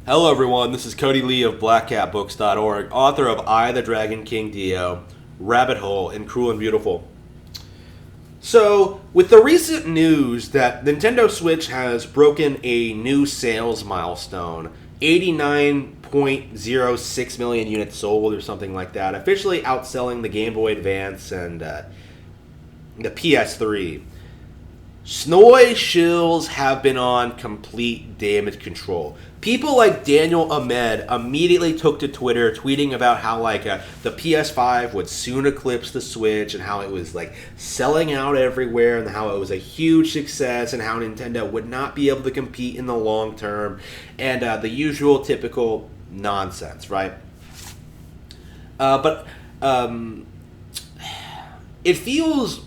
Hello, everyone. This is Cody Lee of BlackCatBooks.org, author of I, the Dragon King Dio, Rabbit Hole, and Cruel and Beautiful. So, with the recent news that Nintendo Switch has broken a new sales milestone, 89.06 million units sold or something like that, officially outselling the Game Boy Advance and the PS3. Snoy shills have been on complete damage control. People like Daniel Ahmed immediately took to Twitter tweeting about how the PS5 would soon eclipse the Switch and how it was selling out everywhere and how it was a huge success and how Nintendo would not be able to compete in the long term and the usual typical nonsense, right? But it feels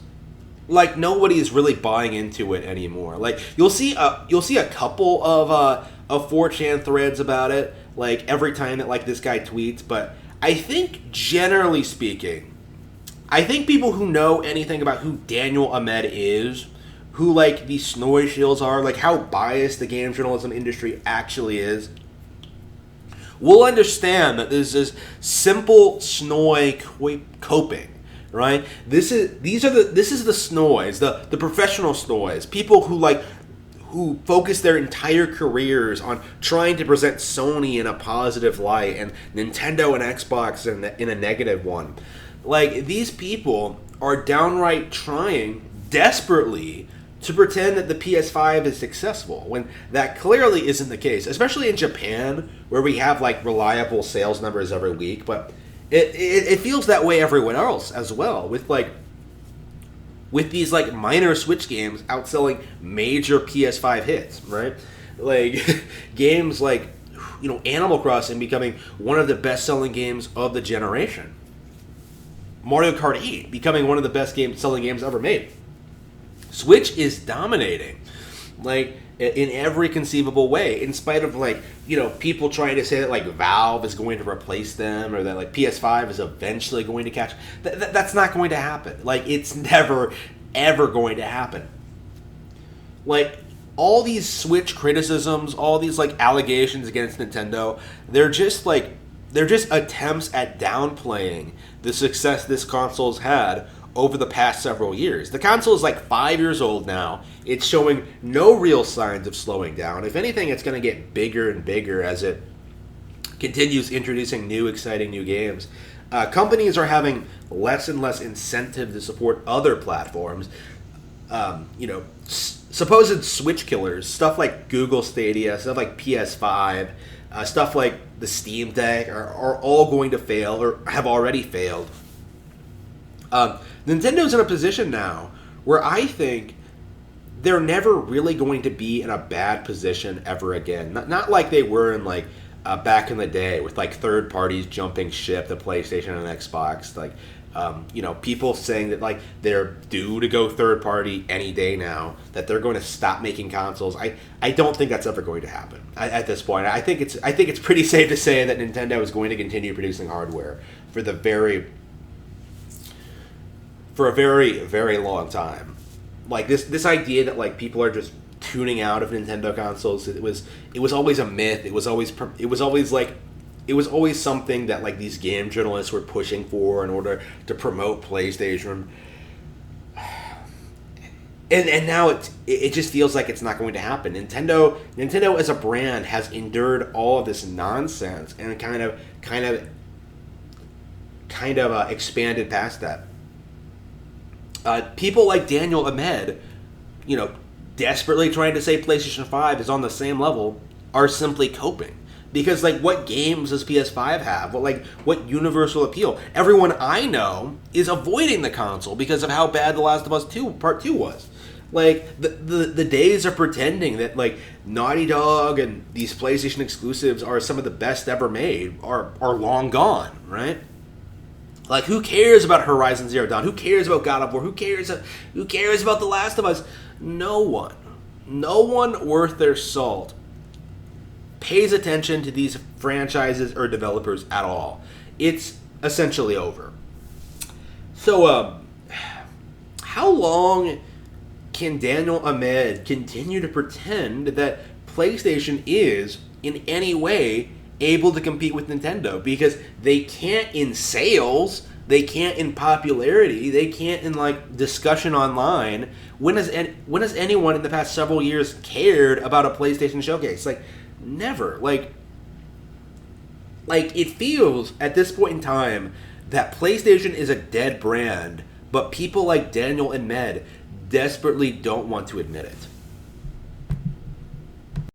like nobody's really buying into it anymore. Like you'll see a couple of 4chan threads about it, like every time that this guy tweets. But I think generally speaking, I think people who know anything about who Daniel Ahmed is, who these Snoy shills are, how biased the game journalism industry actually is, will understand that this is simple Snoy coping. Right? This is the Snoys, the professional Snoys, people who focus their entire careers on trying to present Sony in a positive light and Nintendo and Xbox in a negative one. These people are downright trying desperately to pretend that the PS5 is successful when that clearly isn't the case, especially in Japan where we have reliable sales numbers every week, but it feels that way everywhere else as well, with these minor Switch games outselling major PS5 hits, right? Games Animal Crossing becoming one of the best-selling games of the generation. Mario Kart 8 becoming one of the best selling games ever made. Switch is dominating. In every conceivable way, in spite of people trying to say that Valve is going to replace them or that PS5 is eventually going to catch. That's not going to happen. It's never ever going to happen. All these Switch criticisms, all these allegations against Nintendo, they're just attempts at downplaying the success this console's had over the past several years. The console is 5 years old now. It's showing no real signs of slowing down. If anything, it's going to get bigger and bigger as it continues introducing new, exciting new games. Companies are having less and less incentive to support other platforms. Supposed Switch killers, stuff like Google Stadia, stuff like PS5, stuff like the Steam Deck are all going to fail or have already failed. Nintendo's in a position now where I think they're never really going to be in a bad position ever again. Not like they were in back in the day with third parties jumping ship to PlayStation and Xbox. People saying that they're due to go third party any day now, that they're going to stop making consoles. I don't think that's ever going to happen at this point. I think it's pretty safe to say that Nintendo is going to continue producing hardware for a very, very long time. This idea that people are just tuning out of Nintendo consoles, it was always a myth. It was always something that these game journalists were pushing for in order to promote PlayStation. And now it just feels like it's not going to happen. Nintendo as a brand has endured all of this nonsense and kind of expanded past that. People like Daniel Ahmed, desperately trying to say PlayStation 5 is on the same level, are simply coping. Because, what games does PS5 have? What universal appeal? Everyone I know is avoiding the console because of how bad The Last of Us 2 Part 2 was. The days of pretending that, Naughty Dog and these PlayStation exclusives are some of the best ever made are long gone, right? Who cares about Horizon Zero Dawn? Who cares about God of War? Who cares about The Last of Us? No one. No one worth their salt pays attention to these franchises or developers at all. It's essentially over. So, how long can Daniel Ahmed continue to pretend that PlayStation is in any way able to compete with Nintendo because they can't in sales, they can't in popularity, they can't in like discussion online. When has anyone in the past several years cared about a PlayStation showcase? Like never. Like it feels at this point in time that PlayStation is a dead brand, but people like Daniel and Med desperately don't want to admit it.